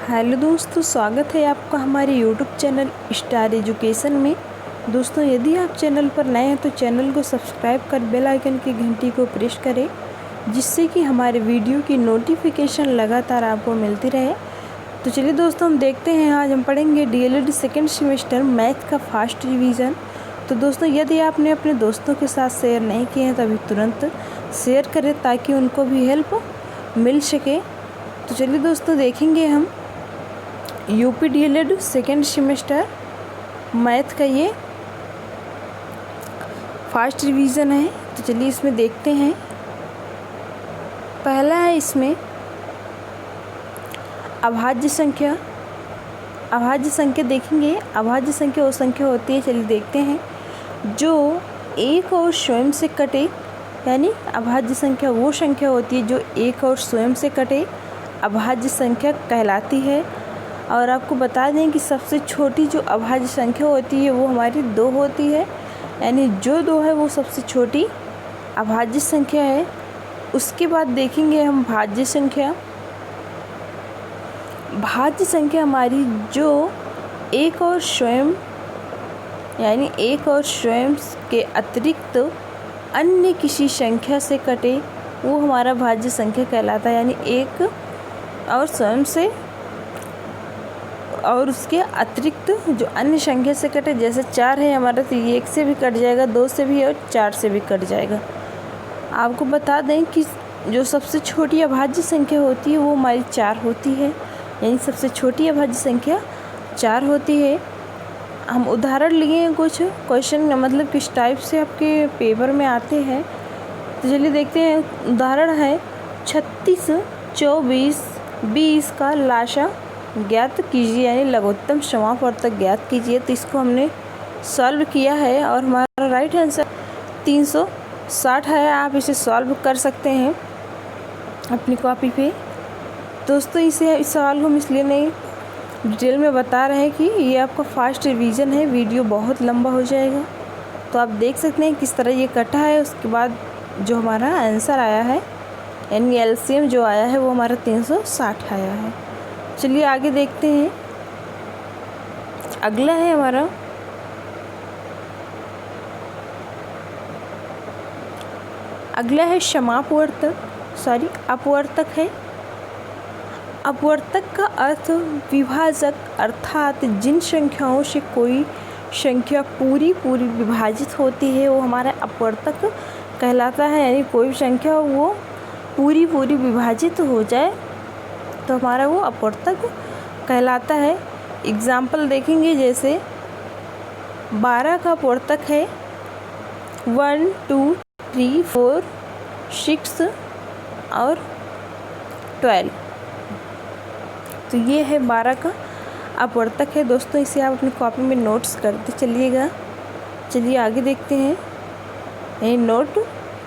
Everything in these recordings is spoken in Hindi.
हेलो दोस्तों, स्वागत है आपका हमारे यूट्यूब चैनल स्टार एजुकेशन में। दोस्तों, यदि आप चैनल पर नए हैं तो चैनल को सब्सक्राइब कर बेल आइकन की घंटी को प्रेस करें, जिससे कि हमारे वीडियो की नोटिफिकेशन लगातार आपको मिलती रहे। तो चलिए दोस्तों, हम देखते हैं। आज हम पढ़ेंगे डीएलएड सेकेंड सेमेस्टर मैथ का फास्ट रिवीजन। तो दोस्तों, यदि आपने अपने दोस्तों के साथ शेयर नहीं किए हैं तो अभी तुरंत शेयर करें ताकि उनको भी हेल्प मिल सके। तो चलिए दोस्तों, देखेंगे हम UP DElEd second semester math का ये फास्ट रिवीजन है। तो चलिए इसमें देखते हैं। पहला है इसमें अभाज्य संख्या। अभाज्य संख्या देखेंगे। अभाज्य संख्या वो संख्या होती है, चलिए देखते हैं, जो एक और स्वयं से कटे। यानी अभाज्य संख्या वो संख्या होती है जो एक और स्वयं से कटे, अभाज्य संख्या कहलाती है। और आपको बता दें कि सबसे छोटी जो अभाज्य संख्या होती है वो हमारी 2 होती है। यानी जो 2 है वो सबसे छोटी अभाज्य संख्या है। उसके बाद देखेंगे हम भाज्य संख्या। भाज्य संख्या हमारी जो एक और स्वयं यानी एक और स्वयं के अतिरिक्त अन्य किसी संख्या से कटे, वो हमारा भाज्य संख्या कहलाता है। यानी एक और स्वयं से और उसके अतिरिक्त जो अन्य संख्या से कटे, जैसे 4 है हमारा तो ये 1 से भी कट जाएगा, 2 से भी और 4 से भी कट जाएगा। आपको बता दें कि जो सबसे छोटी अभाज्य संख्या होती है वो हमारी 4 होती है। यानी सबसे छोटी अभाज्य संख्या 4 होती है। हम उदाहरण लिए हैं कुछ क्वेश्चन, मतलब किस टाइप से आपके पेपर में आते हैं। तो चलिए देखते हैं। उदाहरण है 36, 24, 20 का लाशा ज्ञात कीजिए, यानी लघुत्तम समापवर्तक ज्ञात कीजिए। तो इसको हमने सॉल्व किया है और हमारा राइट आंसर 360 है। आप इसे सॉल्व कर सकते हैं अपनी कॉपी पे। दोस्तों, इस सवाल को हम इसलिए नहीं डिटेल में बता रहे हैं कि ये आपका फास्ट रिवीजन है, वीडियो बहुत लंबा हो जाएगा। तो आप देख सकते हैं किस तरह ये कटा है। उसके बाद जो हमारा आंसर आया है, यानी एलसीएम जो आया है वो हमारा 360 आया है। चलिए आगे देखते हैं। अगला है हमारा अपवर्तक है। अपवर्तक का अर्थ विभाजक, अर्थात जिन संख्याओं से कोई संख्या पूरी विभाजित होती है वो हमारा अपवर्तक कहलाता है। यानी कोई भी संख्या वो पूरी विभाजित हो जाए तो हमारा वो अपवर्तक कहलाता है। एग्ज़ाम्पल देखेंगे, जैसे 12 का अपवर्तक है 1, 2, 3, 4, 6 और 12। तो ये है 12 का अपवर्तक है। दोस्तों, इसे आप अपनी कॉपी में नोट्स करते चलिएगा। चलिए आगे देखते हैं। ये नोट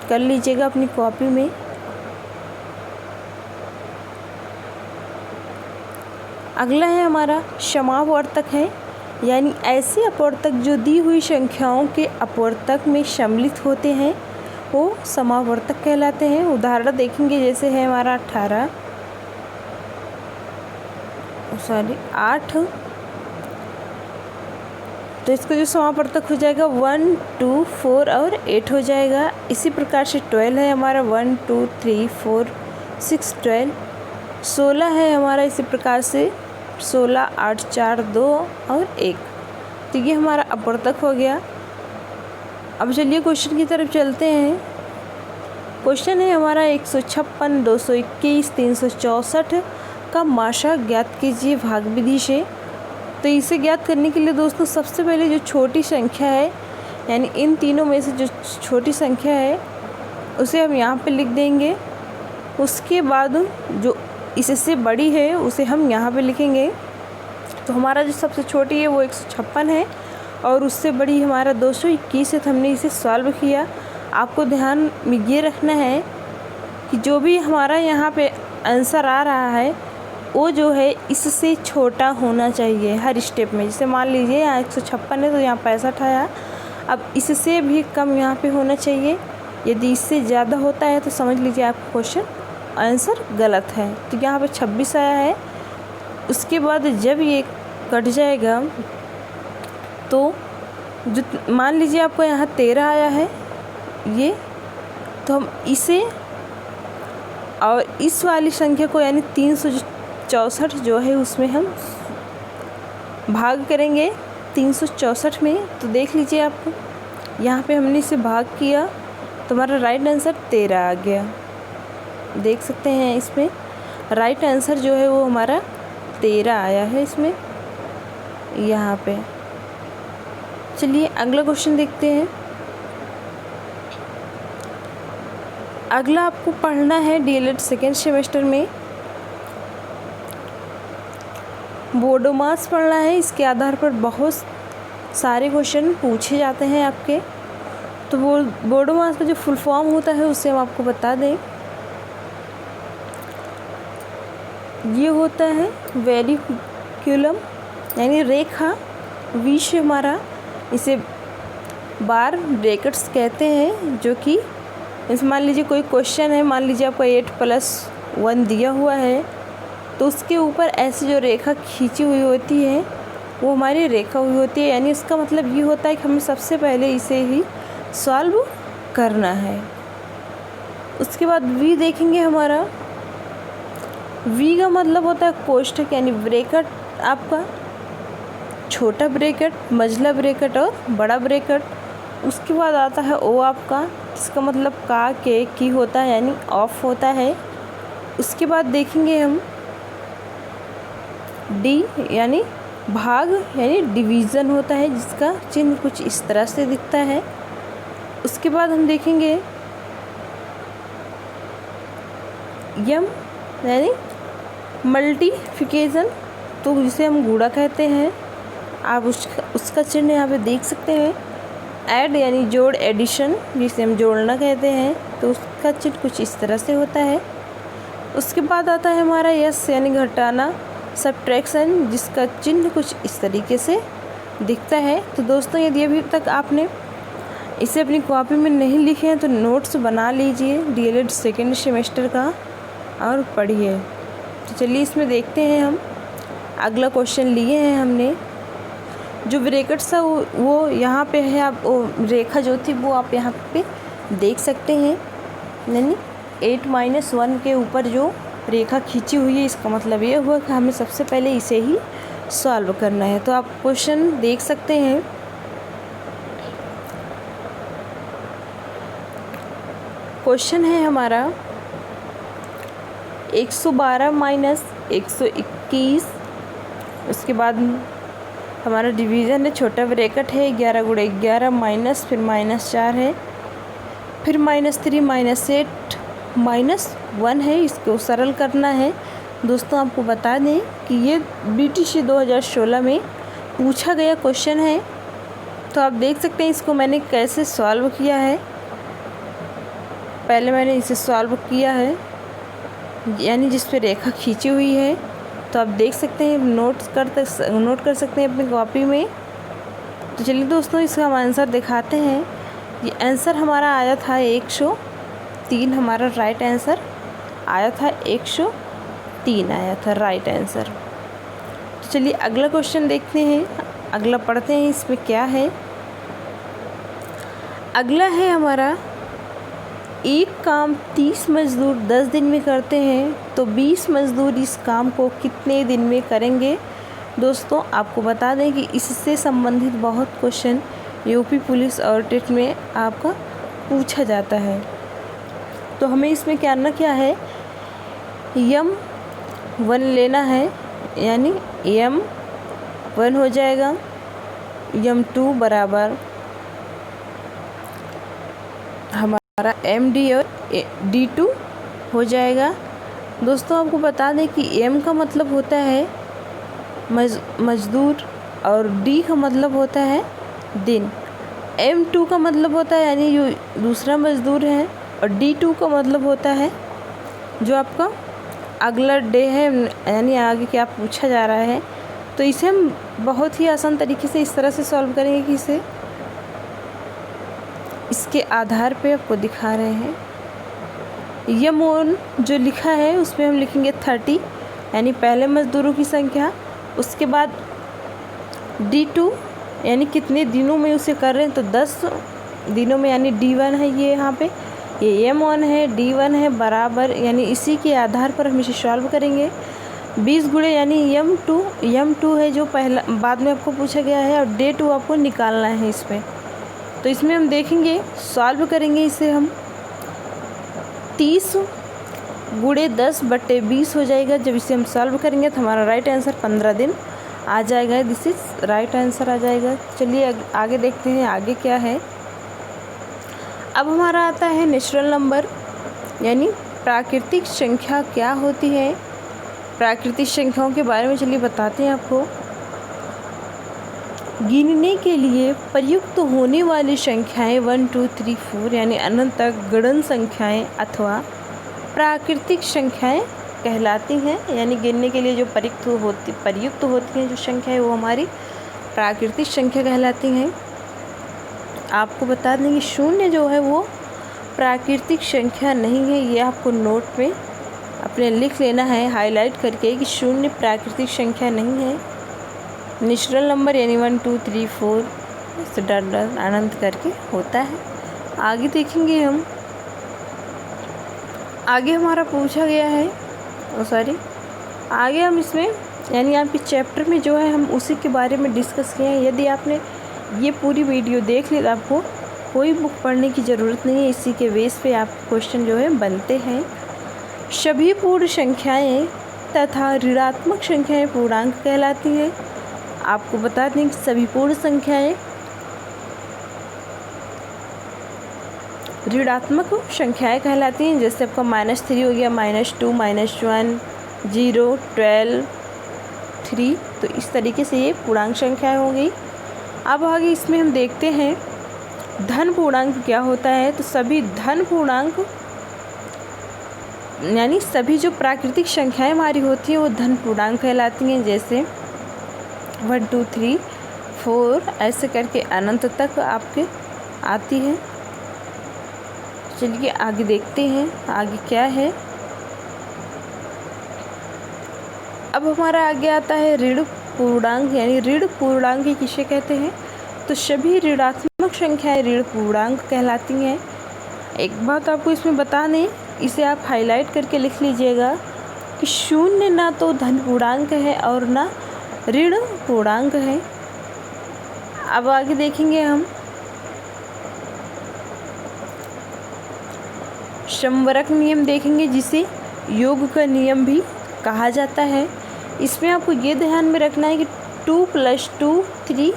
कर लीजिएगा अपनी कॉपी में। अगला है हमारा समापवर्तक है। यानी ऐसे अपवर्तक जो दी हुई संख्याओं के अपवर्तक में सम्मिलित होते हैं वो समापवर्तक कहलाते हैं। उदाहरण देखेंगे, जैसे है हमारा 8। तो इसका जो समापवर्तक हो जाएगा 1, 2, 4 और 8 हो जाएगा। इसी प्रकार से 12 है हमारा 1, 2, 3, 4, 6, 12। 16 है हमारा इसी प्रकार से 16, 8, 4, 2 और 1। तो ये हमारा अपवर्तक हो गया। अब चलिए क्वेश्चन की तरफ चलते हैं। क्वेश्चन है हमारा 156, 221, 364 का माशा ज्ञात कीजिए भाग विधि से। तो इसे ज्ञात करने के लिए दोस्तों सबसे पहले जो छोटी संख्या है, यानी इन तीनों में से जो छोटी संख्या है उसे हम यहाँ पे लिख देंगे। उसके बाद जो इससे बड़ी है उसे हम यहाँ पे लिखेंगे। तो हमारा जो सबसे छोटी है वो 156 है और उससे बड़ी हमारा 221 है। तो हमने इसे सॉल्व किया। आपको ध्यान में ये रखना है कि जो भी हमारा यहाँ पे आंसर आ रहा है वो जो है इससे छोटा होना चाहिए हर स्टेप में। जैसे मान लीजिए यहाँ 156 है तो यहाँ 65 आया। अब इससे भी कम यहाँ पे होना चाहिए। यदि इससे ज़्यादा होता है तो समझ लीजिए आपका क्वेश्चन आंसर गलत है। तो यहाँ पे 26 आया है। उसके बाद जब ये कट जाएगा तो जो मान लीजिए आपको यहाँ 13 आया है ये, तो हम इसे और इस वाली संख्या को यानी 364 जो है उसमें हम भाग करेंगे 364 में। तो देख लीजिए आप यहाँ पे हमने इसे भाग किया तो हमारा राइट आंसर 13 आ गया। देख सकते हैं इसमें राइट आंसर जो है वो हमारा 13 आया है इसमें यहाँ पे। चलिए अगला क्वेश्चन देखते हैं। अगला आपको पढ़ना है डीएलएड सेकेंड सेमेस्टर में बोडोमास पढ़ना है। इसके आधार पर बहुत सारे क्वेश्चन पूछे जाते हैं आपके। तो वो बोडोमास का जो फुल फॉर्म होता है उसे हम आपको बता दें। ये होता है वेरिकुलम यानी रेखा, विषय हमारा इसे बार ब्रैकेट्स कहते हैं, जो कि इस मान लीजिए कोई क्वेश्चन है, मान लीजिए आपको 8+1 दिया हुआ है तो उसके ऊपर ऐसी जो रेखा खींची हुई होती है वो हमारी रेखा हुई होती है। यानी इसका मतलब ये होता है कि हमें सबसे पहले इसे ही सॉल्व करना है। उसके बाद वी देखेंगे। हमारा वी का मतलब होता है कोष्ठक यानी ब्रैकेट, आपका छोटा ब्रैकेट, मझला ब्रैकेट और बड़ा ब्रैकेट। उसके बाद आता है ओ आपका, इसका मतलब का के की होता है यानी ऑफ होता है। उसके बाद देखेंगे हम डी यानी भाग यानी डिवीज़न होता है, जिसका चिन्ह कुछ इस तरह से दिखता है। उसके बाद हम देखेंगे यम यानी मल्टीप्लिकेशन, तो जिसे हम गुणा कहते हैं। आप उसका चिन्ह यहाँ पे देख सकते हैं। ऐड यानी जोड़, एडिशन जिसे हम जोड़ना कहते हैं, तो उसका चिन्ह कुछ इस तरह से होता है। उसके बाद आता है हमारा यस यानी घटाना, सब्ट्रैक्शन, जिसका चिन्ह कुछ इस तरीके से दिखता है। तो दोस्तों यदि अभी तक आपने इसे अपनी कॉपी में नहीं लिखे हैं तो नोट्स बना लीजिए डीएलएड सेकेंड सेमेस्टर का और पढ़िए। तो चलिए इसमें देखते हैं हम अगला क्वेश्चन लिए हैं हमने। जो ब्रैकेट्स है वो यहाँ पे है, आप वो रेखा जो थी वो आप यहाँ पे देख सकते हैं, यानी 8-1 के ऊपर जो रेखा खींची हुई है। इसका मतलब ये हुआ कि हमें सबसे पहले इसे ही सॉल्व करना है। तो आप क्वेश्चन देख सकते हैं। क्वेश्चन है हमारा 112 - 121। उसके बाद हमारा डिवीज़न है, छोटा ब्रैकेट है, 11 × 11 माइनस, फिर -4 है, फिर -3 -8 -1 है। इसको सरल करना है। दोस्तों आपको बता दें कि ये BTC 2016 में पूछा गया क्वेश्चन है। तो आप देख सकते हैं इसको मैंने कैसे सॉल्व किया है। पहले मैंने इसे सॉल्व किया है, यानी जिस पे रेखा खींची हुई है। तो आप देख सकते हैं, नोट कर सकते हैं अपनी कॉपी में। तो चलिए दोस्तों इसका हम आंसर दिखाते हैं। ये आंसर हमारा आया था 103, हमारा राइट आंसर आया था 103 आया था राइट आंसर। तो चलिए अगला क्वेश्चन देखते हैं, अगला पढ़ते हैं इसमें क्या है। अगला है हमारा एक काम 30 मज़दूर 10 दिन में करते हैं तो 20 मज़दूर इस काम को कितने दिन में करेंगे। दोस्तों आपको बता दें कि इससे संबंधित बहुत क्वेश्चन यूपी पुलिस और टेट में आपका पूछा जाता है। तो हमें इसमें क्या है, M1 लेना है, यानी M1 हो जाएगा M2 बराबर हमारा MD और D2 हो जाएगा। दोस्तों आपको बता दें कि M का मतलब होता है मज़दूर और D का मतलब होता है दिन। M2 का मतलब होता है यानी जो दूसरा मज़दूर है, और D2 का मतलब होता है जो आपका अगला डे है, यानी आगे क्या पूछा जा रहा है। तो इसे हम बहुत ही आसान तरीके से इस तरह से सॉल्व करेंगे कि इसे इसके आधार पे आपको दिखा रहे हैं। यमोन जो लिखा है उसमें हम लिखेंगे 30, यानी पहले मज़दूरों की संख्या, उसके बाद D2 यानी कितने दिनों में उसे कर रहे हैं, तो 10 दिनों में, यानी D1 है ये यहाँ पे, ये M1 है, D1 है बराबर, यानी इसी के आधार पर हम इसे सॉल्व करेंगे। 20 गुणे यानी M2 है जो पहला बाद में आपको पूछा गया है, और D2 आपको निकालना है इसमें। तो इसमें हम देखेंगे, सॉल्व करेंगे इसे हम, 30 गुणे 10/20 हो जाएगा। जब इसे हम सॉल्व करेंगे तो हमारा राइट आंसर 15 दिन आ जाएगा। दिस इज राइट आंसर आ जाएगा। चलिए आगे देखते हैं आगे क्या है। अब हमारा आता है नेचुरल नंबर, यानी प्राकृतिक संख्या क्या होती है। प्राकृतिक संख्याओं के बारे में चलिए बताते हैं आपको। गिनने के लिए प्रयुक्त होने वाली संख्याएं 1 2 3 4 यानी अनंत तक गणन संख्याएं अथवा प्राकृतिक संख्याएं कहलाती हैं। यानी गिनने के लिए जो प्रयुक्त होती हैं जो संख्याएं, वो हमारी प्राकृतिक संख्या कहलाती हैं। आपको बता दें कि शून्य जो है वो प्राकृतिक संख्या नहीं है। ये आपको नोट में अपने लिख लेना है हाईलाइट करके कि शून्य प्राकृतिक संख्या नहीं है। नेचुरल नंबर यानी 1 2 3 4 से अनंत करके होता है। आगे देखेंगे हम, आगे हमारा पूछा गया है आगे हम इसमें यानी आपके चैप्टर में जो है हम उसी के बारे में डिस्कस किए हैं। यदि आपने ये पूरी वीडियो देख ली तो आपको कोई बुक पढ़ने की ज़रूरत नहीं है, इसी के बेस पे आप क्वेश्चन जो है बनते हैं। सभी पूर्ण संख्याएं तथा ऋणात्मक संख्याएं पूर्णांक कहलाती हैं। आपको बता दें कि सभी पूर्ण संख्याएं ऋणात्मक संख्याएं कहलाती हैं। जैसे आपका -3 हो गया, -2 -1 0 12 3, तो इस तरीके से ये पूर्णांक संख्याएं हो गई। अब आगे इसमें हम देखते हैं धन पूर्णांक क्या होता है। तो सभी धन पूर्णांक यानी सभी जो प्राकृतिक संख्याएं हमारी होती हैं वो धन पूर्णांक कहलाती हैं। जैसे 1 2 3 4 ऐसे करके अनंत तक आपके आती है। चलिए आगे देखते हैं आगे क्या है। अब हमारा आगे आता है ऋण पूर्णांक, यानी ऋण पूर्णांक किसे कहते हैं। तो सभी ऋणात्मक संख्याएं ऋण पूर्णांक कहलाती हैं। एक बात आपको इसमें बता दें, इसे आप हाईलाइट करके लिख लीजिएगा कि शून्य ना तो धन पूर्णांक है और ना ऋण पूर्णांक है। अब आगे देखेंगे हम समवर्ग नियम देखेंगे, जिसे योग का नियम भी कहा जाता है। इसमें आपको ये ध्यान में रखना है कि 2 + 2 3,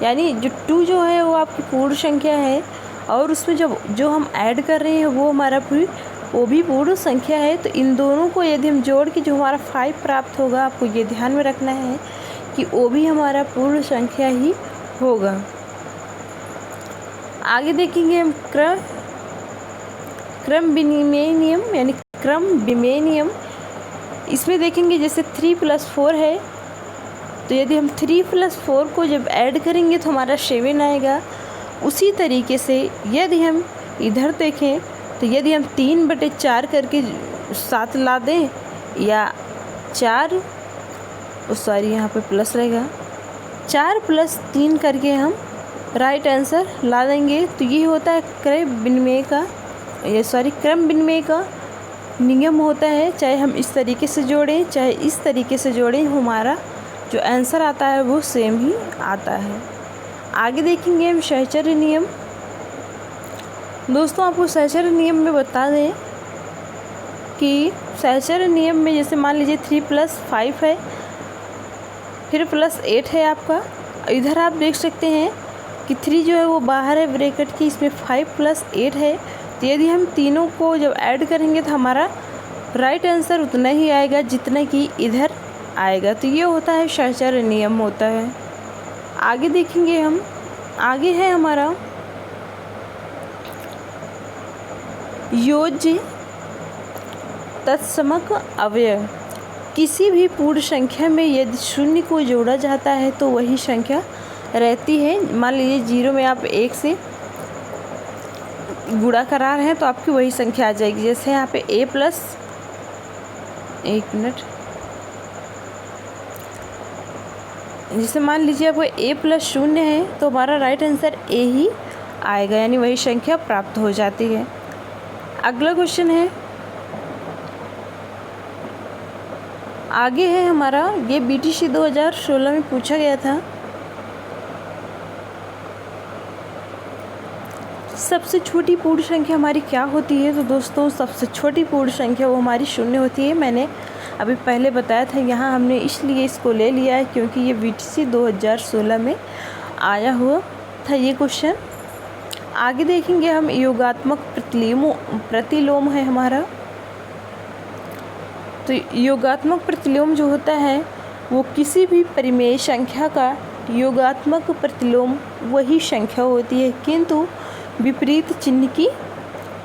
यानी जो 2 जो है वो आपकी पूर्ण संख्या है, और उसमें जो हम ऐड कर रहे हैं वो भी पूर्ण संख्या है। तो इन दोनों को यदि हम जोड़ के जो हमारा 5 प्राप्त होगा, आपको ये ध्यान में रखना है कि वो भी हमारा पूर्ण संख्या ही होगा। आगे देखेंगे हम क्रम विनिमय नियम, यानी क्रम विनिमय नियम। इसमें देखेंगे जैसे 3 + 4 है, तो यदि हम 3 + 4 को जब ऐड करेंगे तो हमारा 7 आएगा। उसी तरीके से यदि हम इधर देखें तो यदि हम 3/4 करके 7 ला दें, या 4 यहाँ पे प्लस रहेगा, 4 + 3 करके हम राइट आंसर ला देंगे। तो ये होता है क्रम विनिमय का नियम होता है। चाहे हम इस तरीके से जोड़ें चाहे इस तरीके से जोड़ें, हमारा जो आंसर आता है वो सेम ही आता है। आगे देखेंगे हम सहचर्य नियम। दोस्तों आपको सहचर्य नियम में बता दें कि सहचर्य नियम में जैसे मान लीजिए 3 + 5 है, फिर +8 है आपका। इधर आप देख सकते हैं कि 3 जो है वो बाहर है ब्रैकेट की, इसमें 5 + 8 है। तो यदि हम तीनों को जब ऐड करेंगे तो हमारा राइट आंसर उतना ही आएगा जितना कि इधर आएगा। तो ये होता है सहचर्य नियम होता है। आगे देखेंगे हम, आगे है हमारा योज्य तत्समक अवयव। किसी भी पूर्ण संख्या में यदि शून्य को जोड़ा जाता है तो वही संख्या रहती है। मान लीजिए 0 में आप 1 से गुणा करा रहे हैं तो आपकी वही संख्या आ जाएगी। जैसे यहाँ पे a+ 1 मिनट जैसे मान लीजिए आपको a प्लस 0 है तो हमारा राइट आंसर a ही आएगा, यानी वही संख्या प्राप्त हो जाती है। अगला क्वेश्चन है, आगे है हमारा, ये BTC 2016 में पूछा गया था। सबसे छोटी पूर्ण संख्या हमारी क्या होती है? तो दोस्तों सबसे छोटी पूर्ण संख्या वो हमारी 0 होती है। मैंने अभी पहले बताया था, यहाँ हमने इसलिए इसको ले लिया है क्योंकि ये BTC 2016 में आया हुआ था ये क्वेश्चन। आगे देखेंगे हम, योगात्मक प्रतिलोम है हमारा। तो योगात्मक प्रतिलोम जो होता है वो किसी भी परिमेय संख्या का योगात्मक प्रतिलोम वही संख्या होती है, किंतु विपरीत चिन्ह की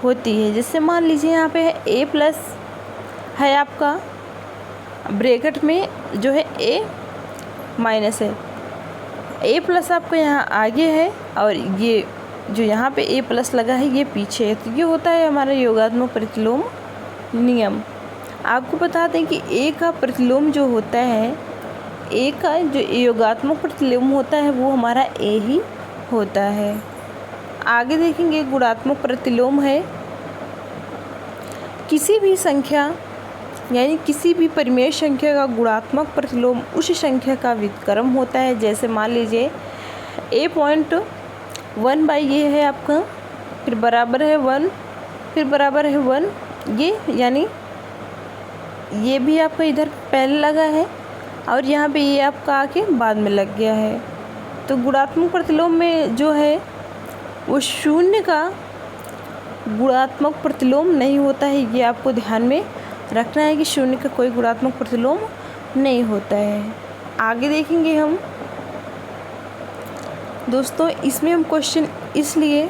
होती है। जैसे मान लीजिए यहाँ पे है a प्लस है आपका, ब्रैकेट में जो है a माइनस है, a प्लस आपका यहाँ आगे है और ये जो यहाँ पे a प्लस लगा है ये पीछे है। तो ये होता है हमारा योगात्मक प्रतिलोम नियम। आपको बता दें कि a का प्रतिलोम जो होता है, a का जो योगात्मक प्रतिलोम होता है वो हमारा a ही होता है। आगे देखेंगे, गुणात्मक प्रतिलोम है, किसी भी संख्या यानी किसी भी परिमेय संख्या का गुणात्मक प्रतिलोम उस संख्या का व्युत्क्रम होता है। जैसे मान लीजिए a.1 बाई ये है आपका, फिर बराबर है 1, फिर बराबर है 1, ये यानी ये भी आपका इधर पहले लगा है और यहाँ पे ये आपका आके बाद में लग गया है। तो गुणात्मक प्रतिलोम में जो है वो 0 का गुणात्मक प्रतिलोम नहीं होता है। ये आपको ध्यान में रखना है कि 0 का कोई गुणात्मक प्रतिलोम नहीं होता है। आगे देखेंगे हम दोस्तों, इसमें हम क्वेश्चन इसलिए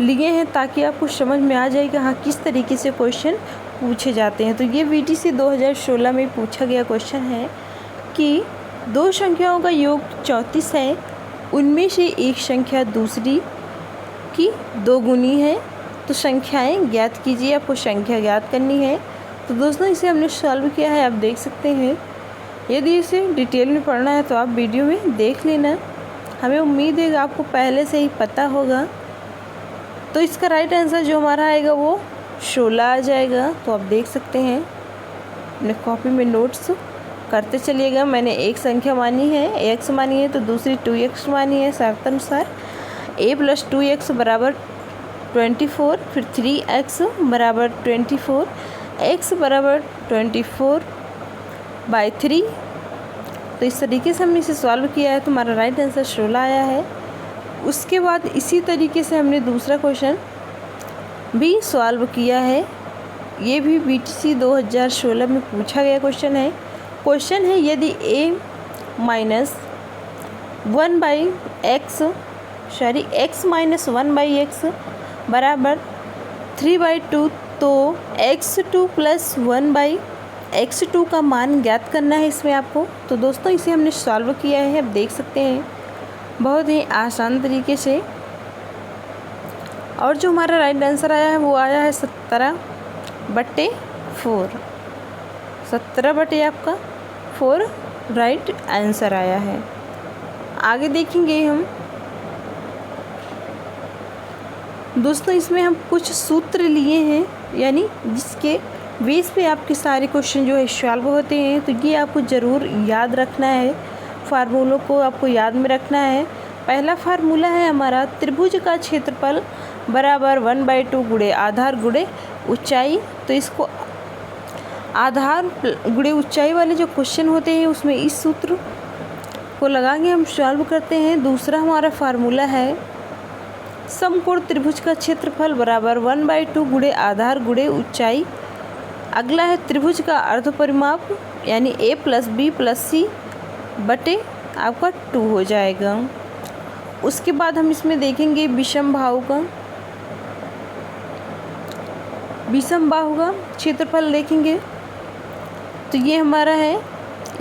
लिए हैं ताकि आपको समझ में आ जाए कि हाँ किस तरीके से क्वेश्चन पूछे जाते हैं। तो ये BTC 2016 में पूछा गया क्वेश्चन है कि दो संख्याओं का योग 34 है, उनमें से एक संख्या दूसरी की 2 गुनी है, तो संख्याएं ज्ञात कीजिए। आपको संख्या ज्ञात करनी है। तो दोस्तों इसे हमने सॉल्व किया है, आप देख सकते हैं। यदि इसे डिटेल में पढ़ना है तो आप वीडियो में देख लेना, हमें उम्मीद है कि आपको पहले से ही पता होगा। तो इसका राइट आंसर जो हमारा आएगा वो 16 आ जाएगा। तो आप देख सकते हैं, अपने कॉपी में नोट्स करते चलिएगा। मैंने एक संख्या मानी है, x मानी है, तो दूसरी 2x मानी है। शर्त अनुसार a प्लस 2x बराबर 24, फिर 3x बराबर 24, x बराबर 24/3। तो इस तरीके से हमने इसे सॉल्व किया है, तो हमारा राइट आंसर 16 आया है। उसके बाद इसी तरीके से हमने दूसरा क्वेश्चन भी सॉल्व किया है। ये भी BTC 2016 में पूछा गया क्वेश्चन है। क्वेश्चन है, यदि a माइनस 1/x बराबर 3/2, तो x2 प्लस 1/x2 का मान ज्ञात करना है इसमें आपको। तो दोस्तों इसे हमने सॉल्व किया है, आप देख सकते हैं बहुत ही आसान तरीके से। और जो हमारा राइट आंसर आया है वो आया है 17/4। 17/ आपका 4 राइट आंसर आया है। आगे देखेंगे हम दोस्तों, इसमें हम कुछ सूत्र लिए हैं, यानी जिसके बेस पे आपके सारे क्वेश्चन जो है सॉल्व होते हैं। तो ये आपको ज़रूर याद रखना है, फार्मूलों को आपको याद में रखना है। पहला फार्मूला है हमारा, त्रिभुज का क्षेत्रफल बराबर 1/2 गुणे आधार गुणे ऊंचाई। तो इसको आधार गुणे ऊंचाई वाले जो क्वेश्चन होते हैं उसमें इस सूत्र को लगा के हम सॉल्व करते हैं। दूसरा हमारा फार्मूला है, समकोण त्रिभुज का क्षेत्रफल बराबर 1/2 गुणे आधार गुणे ऊंचाई। अगला है त्रिभुज का अर्ध परिमाप, यानी a plus b plus c बटे आपका 2 हो जाएगा। उसके बाद हम इसमें देखेंगे विषम बाहु का क्षेत्रफल देखेंगे। तो ये हमारा है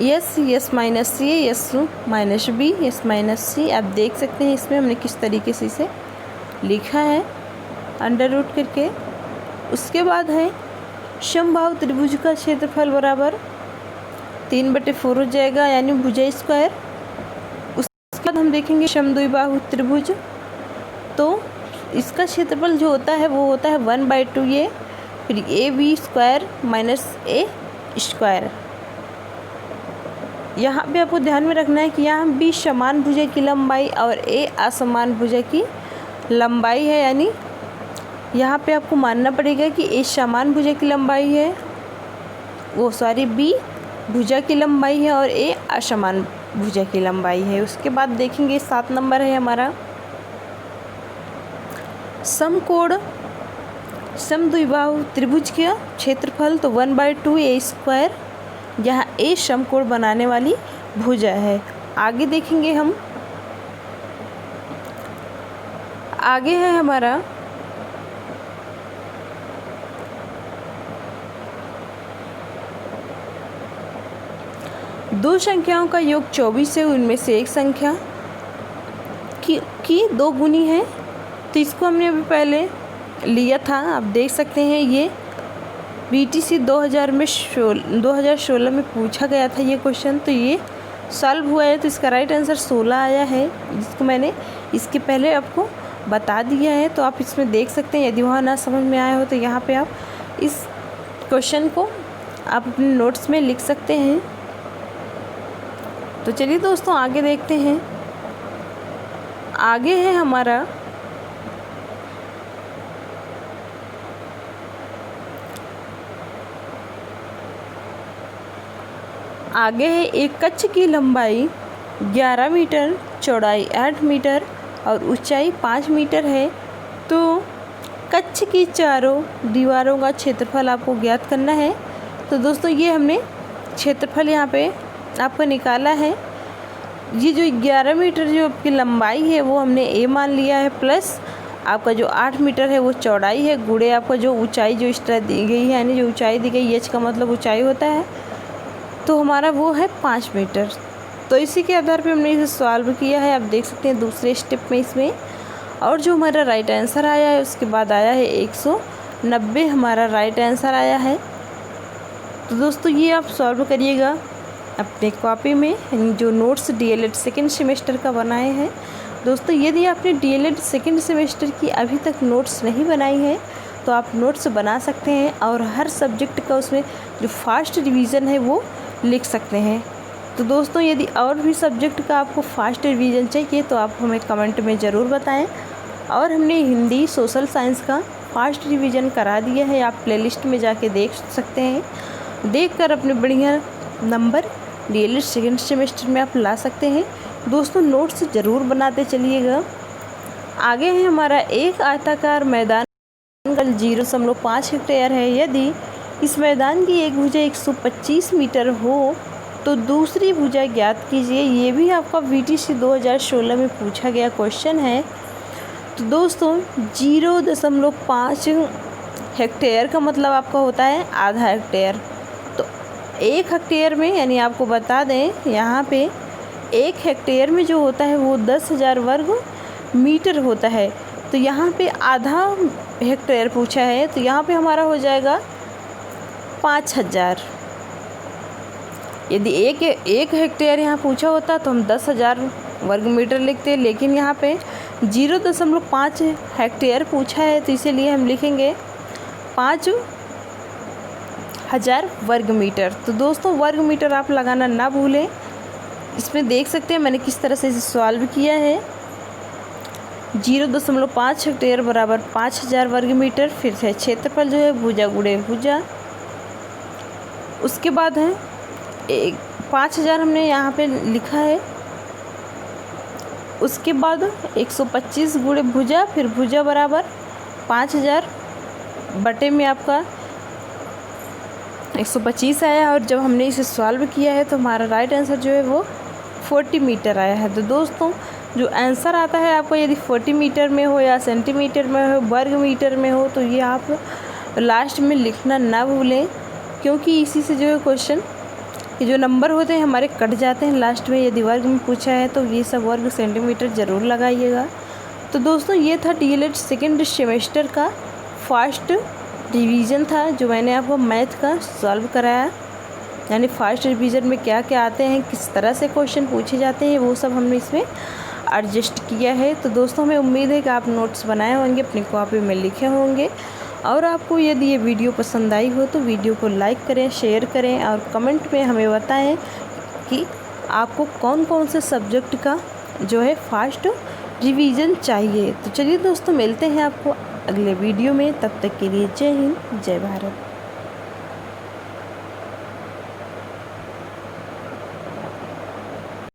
S minus C, S minus B, S minus C. आप देख सकते हैं इसमें हमने किस तरीके से इसे लिखा है अंडर रूट करके। उसके बाद है समबाहु त्रिभुज का क्षेत्रफल बराबर 3/4 हो जाएगा, यानी भुजा स्क्वायर हम देखेंगे समद्विबाहु त्रिभुज, तो इसका क्षेत्रफल जो होता है वो होता है 1/2 ए, फिर AB² माइनस A²। यहाँ पे आपको ध्यान में रखना है कि यहाँ B समान भुजा की लंबाई और A असमान भुजा की लंबाई है, यानी यहाँ पे आपको मानना पड़ेगा कि A समान भुजा की लंबाई है, B भुजा की लंबाई है और A असमान भुजा की लंबाई है। उसके बाद देखेंगे 7 नंबर है हमारा समकोण समद्विबाहु त्रिभुज का क्षेत्रफल, तो 1/2 A², यहाँ A समकोण बनाने वाली भुजा है। आगे देखेंगे हम, आगे है हमारा दो संख्याओं का योग 24 है, उनमें से एक संख्या की 2 गुनी है। तो इसको हमने अभी पहले लिया था, आप देख सकते हैं ये BTC 2016 में पूछा गया था ये क्वेश्चन, तो ये सॉल्व हुआ है। तो इसका राइट आंसर 16 आया है, जिसको मैंने इसके पहले आपको बता दिया है। तो आप इसमें देख सकते हैं, यदि वहाँ ना समझ में आया हो तो यहाँ पे आप इस क्वेश्चन को आप अपने नोट्स में लिख सकते हैं। तो चलिए दोस्तों आगे देखते हैं। आगे है हमारा एक कक्ष की लंबाई 11 मीटर, चौड़ाई 8 मीटर और ऊंचाई 5 मीटर है। तो कक्ष की चारों दीवारों का क्षेत्रफल आपको ज्ञात करना है। तो दोस्तों ये हमने क्षेत्रफल यहाँ पे आपको निकाला है। ये जो 11 मीटर जो आपकी लंबाई है वो हमने A मान लिया है, प्लस आपका जो 8 मीटर है वो चौड़ाई है, गुणे आपका जो ऊंचाई जो इस तरह दी गई है, यानी जो ऊंचाई दी गई H का मतलब ऊंचाई होता है, तो हमारा वो है 5 मीटर। तो इसी के आधार पे हमने इसे सॉल्व किया है, आप देख सकते हैं दूसरे स्टेप में इसमें। और जो हमारा राइट आंसर आया है उसके बाद आया है 190 हमारा राइट आंसर आया है। तो दोस्तों ये आप सॉल्व करिएगा अपने कॉपी में, जो नोट्स DLED सेकेंड सेमेस्टर का बनाए हैं। दोस्तों यदि आपने DLED सेकेंड सेमेस्टर की अभी तक नोट्स नहीं बनाई है तो आप नोट्स बना सकते हैं और हर सब्जेक्ट का उसमें जो फास्ट रिवीजन है वो लिख सकते हैं। तो दोस्तों यदि और भी सब्जेक्ट का आपको फास्ट रिवीजन चाहिए तो आप हमें कमेंट में ज़रूर बताएं। और हमने हिंदी सोशल साइंस का फास्ट रिवीजन करा दिया है, आप प्लेलिस्ट में जाके देख सकते हैं। देखकर अपने बढ़िया नंबर DLED सेकेंड सेमेस्टर में आप ला सकते हैं। दोस्तों नोट्स ज़रूर बनाते चलिएगा। आगे है हमारा एक आयताकार मैदान 0.5 हेक्टेयर है। यदि इस मैदान की एक भुजा 125 मीटर हो तो दूसरी भुजा ज्ञात कीजिए। ये भी आपका BTC 2016 में पूछा गया क्वेश्चन है। तो दोस्तों 0.5 हेक्टेयर का मतलब आपका होता है आधा हेक्टेयर। तो 1 हेक्टेयर में, यानी आपको बता दें यहाँ पे 1 हेक्टेयर में जो होता है वो 10,000 वर्ग मीटर होता है। तो यहाँ पे आधा हेक्टेयर पूछा है, तो यहाँ पे हमारा हो जाएगा 5,000। यदि एक हेक्टेयर यहाँ पूछा होता तो हम 10,000 वर्ग मीटर लिखते, लेकिन यहाँ पे 0.5 हेक्टेयर पूछा है तो इसीलिए हम लिखेंगे 5,000 वर्ग मीटर। तो दोस्तों वर्ग मीटर आप लगाना ना भूलें। इसमें देख सकते हैं मैंने किस तरह से इसे सॉल्व किया है। 0.5 हेक्टेयर बराबर 5,000 वर्ग मीटर। फिर से क्षेत्रफल जो है भुजा गुणे भुजा। उसके बाद है 5,000 हमने यहाँ पे लिखा है। उसके बाद 125 गुणे भुजा, फिर भुजा बराबर 5,000 बटे में आपका 125 आया। और जब हमने इसे सॉल्व किया है तो हमारा राइट आंसर जो है वो 40 मीटर आया है। तो दोस्तों जो आंसर आता है आपको, यदि 40 मीटर में हो या सेंटीमीटर में हो, वर्ग मीटर में हो, तो ये आप लास्ट में लिखना ना भूलें, क्योंकि इसी से जो है क्वेश्चन ये जो नंबर होते हैं हमारे कट जाते हैं लास्ट में। यदि वर्ग में पूछा है तो ये सब वर्ग सेंटीमीटर ज़रूर लगाइएगा। तो दोस्तों ये था DLED सेकेंड सेमेस्टर का फास्ट रिवीजन था, जो मैंने आपको मैथ का सॉल्व कराया। यानी फास्ट रिवीजन में क्या क्या आते हैं, किस तरह से क्वेश्चन पूछे जाते हैं, वो सब हमने इसमें एडजस्ट किया है। तो दोस्तों हमें उम्मीद है कि आप नोट्स बनाए होंगे, अपनी कॉपी में लिखे होंगे। और आपको यदि ये वीडियो पसंद आई हो तो वीडियो को लाइक करें, शेयर करें और कमेंट में हमें बताएं कि आपको कौन कौन से सब्जेक्ट का जो है फास्ट रिवीजन चाहिए। तो चलिए दोस्तों, मिलते हैं आपको अगले वीडियो में। तब तक के लिए जय हिंद, जय भारत।